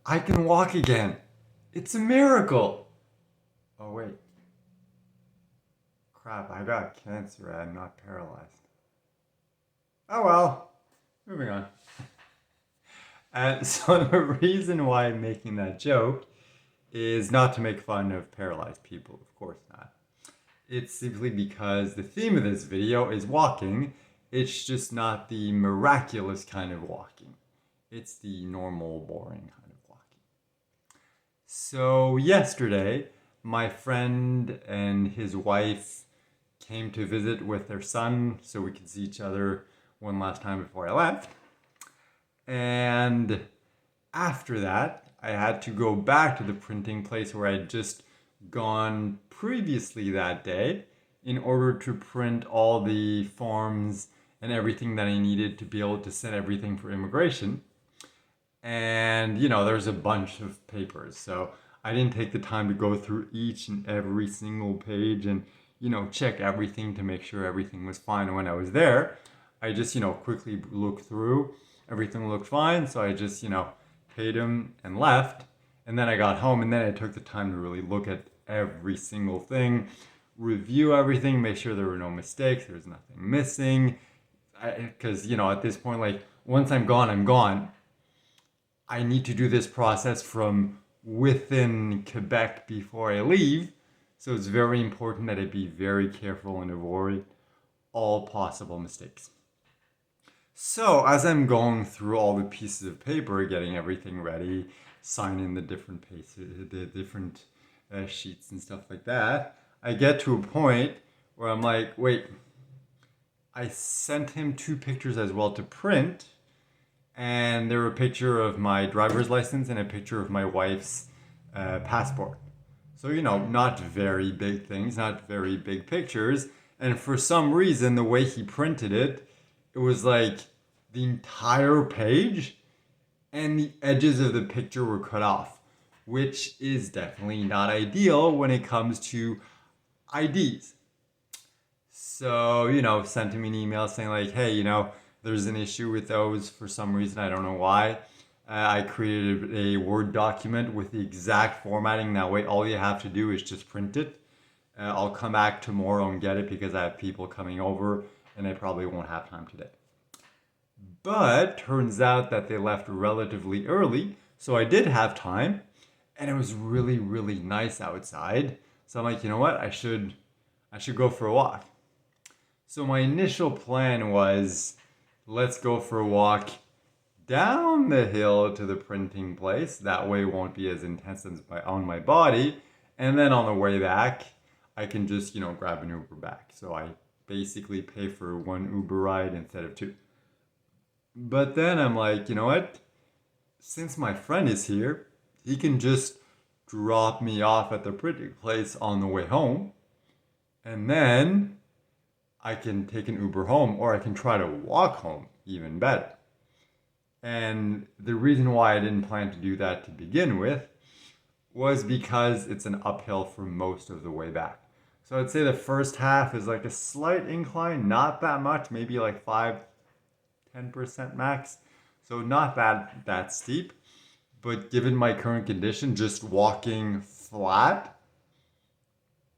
I can walk again. It's a miracle. Oh, wait. Crap, I got cancer. I'm not paralyzed. Oh well. Moving on. And so the reason why I'm making that joke is not to make fun of paralyzed people, of course not. It's simply because the theme of this video is walking. It's just not the miraculous kind of walking. It's the normal, boring kind of walking. So yesterday, my friend and his wife came to visit with their son so we could see each other one last time before I left. And after that, I had to go back to the printing place where I'd just gone previously that day in order to print all the forms and everything that I needed to be able to send everything for immigration. And, there's a bunch of papers. So I didn't take the time to go through each and every single page and, check everything to make sure everything was fine when I was there. I just, quickly looked through. Everything looked fine. So I just, paid him and left. And then I got home and then I took the time to really look at every single thing, review everything, make sure there were no mistakes, there was nothing missing. Because, at this point, like, once I'm gone, I'm gone. I need to do this process from within Quebec before I leave. So it's very important that I be very careful and avoid all possible mistakes. So as I'm going through all the pieces of paper, getting everything ready, signing the different pages, the different sheets and stuff like that, I get to a point where I'm like, wait, I sent him 2 pictures as well to print, and there were a picture of my driver's license and a picture of my wife's passport. So, not very big things, not very big pictures. And for some reason, the way he printed it, it was like the entire page and the edges of the picture were cut off, which is definitely not ideal when it comes to IDs. So, sent him an email saying like, hey, there's an issue with those for some reason. I don't know why. I created a Word document with the exact formatting. That way, all you have to do is just print it. I'll come back tomorrow and get it because I have people coming over and I probably won't have time today. But turns out that they left relatively early, so I did have time, and it was really, really nice outside. So I'm like, you know what? I should go for a walk. So my initial plan was, let's go for a walk down the hill to the printing place. That way it won't be as intense on my body. And then on the way back, I can just, grab an Uber back. So I basically pay for 1 Uber ride instead of 2. But then I'm like, you know what? Since my friend is here, he can just drop me off at the printing place on the way home. And then I can take an Uber home, or I can try to walk home, even better. And the reason why I didn't plan to do that to begin with was because it's an uphill for most of the way back. So I'd say the first half is like a slight incline, not that much, maybe like 5-10% max. So not that steep. But given my current condition, just walking flat,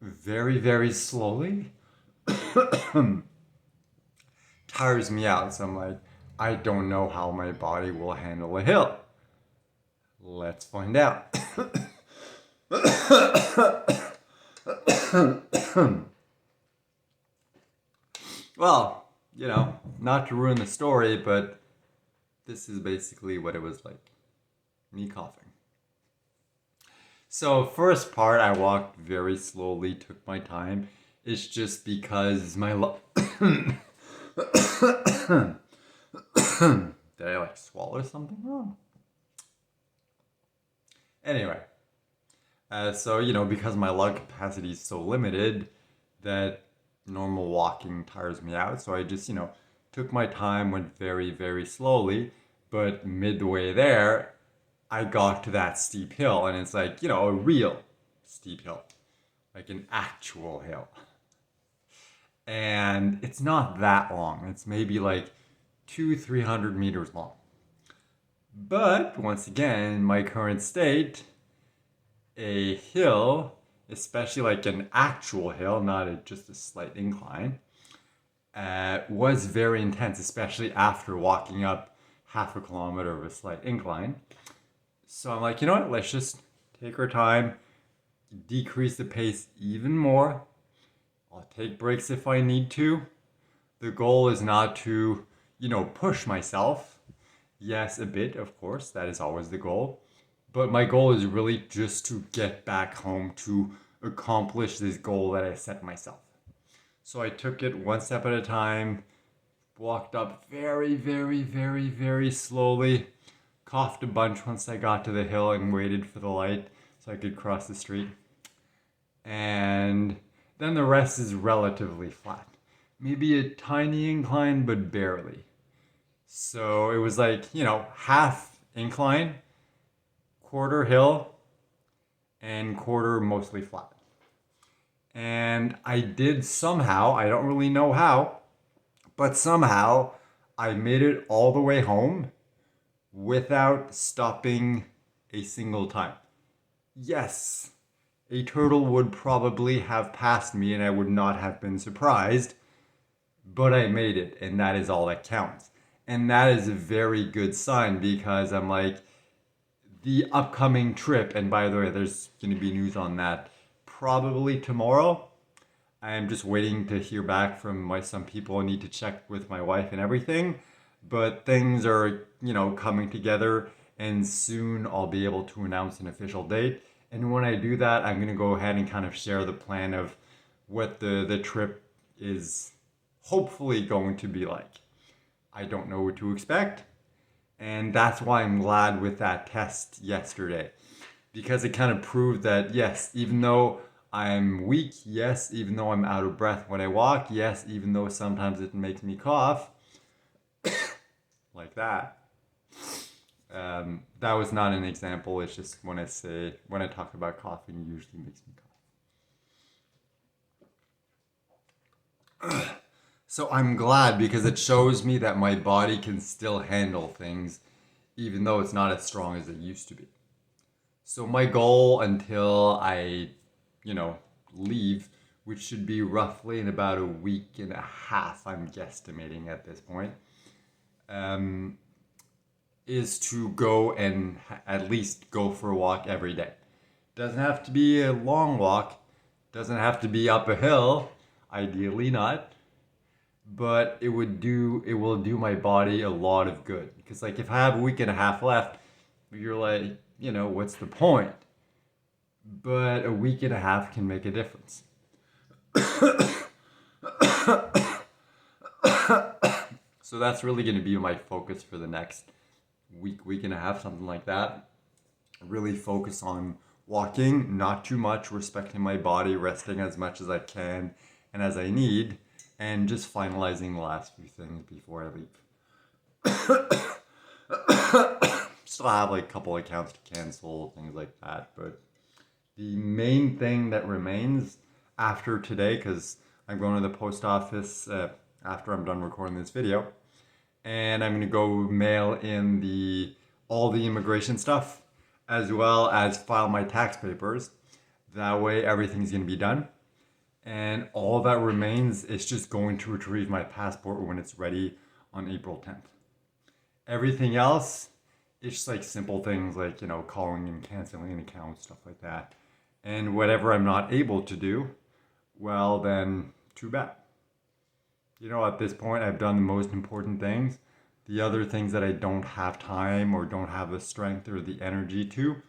very, very slowly, tires me out. So I'm like, I don't know how my body will handle a hill. Let's find out. Well, not to ruin the story, but this is basically what it was like. Me coughing. So first part, I walked very slowly, took my time. It's just because my did I swallow something wrong? Anyway, so because my lung capacity is so limited, that normal walking tires me out. So I just took my time, went very, very slowly. But midway there, I got to that steep hill, and it's like a real steep hill, like an actual hill. And it's not that long. It's maybe like 200-300 meters long. But once again, in my current state, a hill, especially like an actual hill, not just a slight incline, was very intense, especially after walking up half a kilometer of a slight incline. So I'm like, you know what? Let's just take our time, decrease the pace even more. I'll take breaks if I need to. The goal is not to, push myself. Yes, a bit, of course, that is always the goal. But my goal is really just to get back home to accomplish this goal that I set myself. So I took it one step at a time, walked up very, very, very, very slowly, coughed a bunch once I got to the hill and waited for the light so I could cross the street. And then the rest is relatively flat. Maybe a tiny incline, but barely. So it was like, half incline, quarter hill, and quarter mostly flat. And I did somehow, I don't really know how, but somehow I made it all the way home without stopping a single time. Yes, a turtle would probably have passed me and I would not have been surprised, but I made it, and that is all that counts. And that is a very good sign because I'm like, the upcoming trip, and by the way, there's going to be news on that probably tomorrow. I am just waiting to hear back from some people. I need to check with my wife and everything, but things are, coming together, and soon I'll be able to announce an official date. And when I do that, I'm going to go ahead and kind of share the plan of what the trip is hopefully going to be like. I don't know what to expect. And that's why I'm glad with that test yesterday. Because it kind of proved that, yes, even though I'm weak, yes, even though I'm out of breath when I walk, yes, even though sometimes it makes me cough, like that. That was not an example. It's just when I talk about coughing, it usually makes me cough. So I'm glad because it shows me that my body can still handle things, even though it's not as strong as it used to be. So my goal until I, leave, which should be roughly in about a week and a half, I'm guesstimating at this point, is to go and at least go for a walk every day. Doesn't have to be a long walk, doesn't have to be up a hill, ideally not, but it will do my body a lot of good. Because like if I have a week and a half left, you're like, what's the point? But a week and a half can make a difference. So that's really going to be my focus for the next week and a half, something like that. Really focus on walking, not too much, respecting my body, resting as much as I can and as I need, and just finalizing the last few things before I leave. Still have like a couple accounts to cancel, things like that, but the main thing that remains after today, because I'm going to the post office after I'm done recording this video, and I'm going to go mail in all the immigration stuff, as well as file my tax papers. That way everything's going to be done. And all that remains is just going to retrieve my passport when it's ready on April 10th. Everything else, it's just like simple things like, calling and canceling an account, stuff like that. And whatever I'm not able to do, well then, too bad. At this point, I've done the most important things. The other things that I don't have time or don't have the strength or the energy to,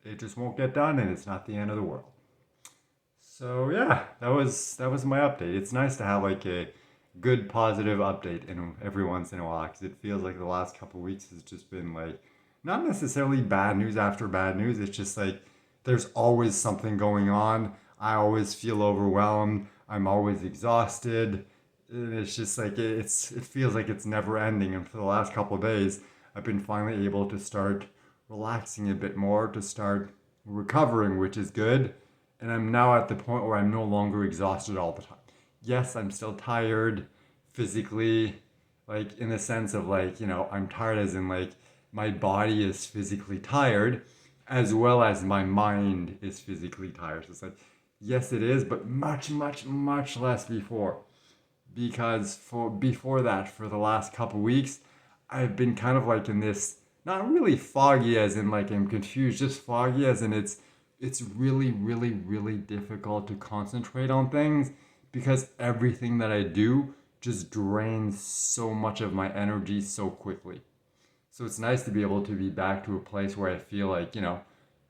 it just won't get done, and it's not the end of the world. So yeah, that was my update. It's nice to have like a good positive update every once in a while, because it feels like the last couple of weeks has just been like not necessarily bad news after bad news. It's just like there's always something going on. I always feel overwhelmed. I'm always exhausted. It's just like it feels like it's never ending. And for the last couple of days, I've been finally able to start relaxing a bit more, to start recovering, which is good. And I'm now at the point where I'm no longer exhausted all the time. Yes, I'm still tired physically, like in the sense of like, I'm tired as in like my body is physically tired as well as my mind is physically tired. So it's like, yes, it is, but much, much, much less before. Because before that, for the last couple weeks, I've been kind of like in this, not really foggy as in like I'm confused, just foggy as in it's really, really, really difficult to concentrate on things because everything that I do just drains so much of my energy so quickly. So it's nice to be able to be back to a place where I feel like,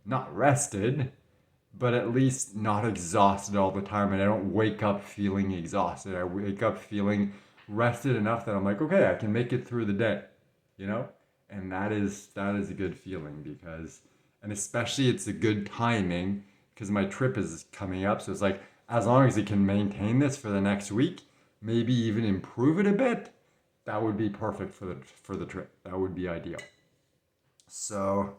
not rested, but at least not exhausted all the time. And I don't wake up feeling exhausted. I wake up feeling rested enough that I'm like, okay, I can make it through the day, you know? And that is a good feeling because, and especially it's a good timing because my trip is coming up. So it's like, as long as it can maintain this for the next week, maybe even improve it a bit, that would be perfect for the trip. That would be ideal. So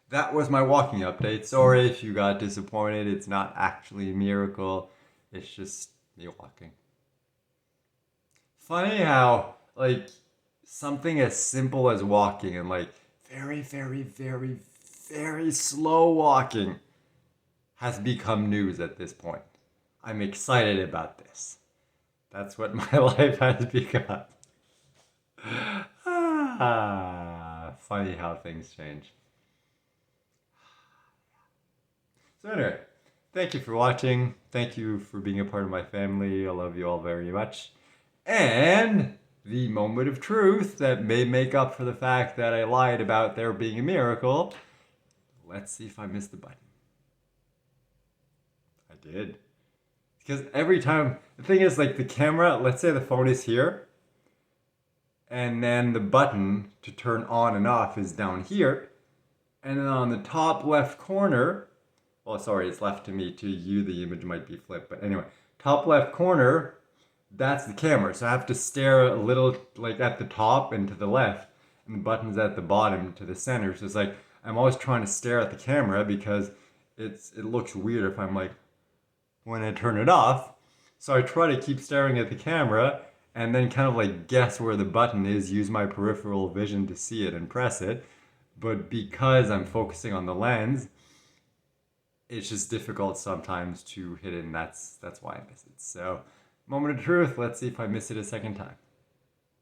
that was my walking update. Sorry if you got disappointed. It's not actually a miracle. It's just me walking. Funny how like something as simple as walking and like very, very, very, very slow walking has become news at this point. I'm excited about this. That's what my life has become. Funny how things change. So anyway, thank you for watching. Thank you for being a part of my family. I love you all very much. And the moment of truth that may make up for the fact that I lied about there being a miracle. Let's see if I missed the button. I did. Because every time, the thing is like the camera, let's say the phone is here, and then the button to turn on and off is down here. And then on the top left corner, well, sorry, it's left to me. To you, the image might be flipped. But anyway, top left corner, that's the camera. So I have to stare a little like at the top and to the left. And the button's at the bottom to the center. So it's like, I'm always trying to stare at the camera because it looks weird if I'm like, when I turn it off. So I try to keep staring at the camera and then kind of like guess where the button is, use my peripheral vision to see it and press it. But because I'm focusing on the lens, it's just difficult sometimes to hit it, and that's why I miss it. So, moment of truth, let's see if I miss it a second time.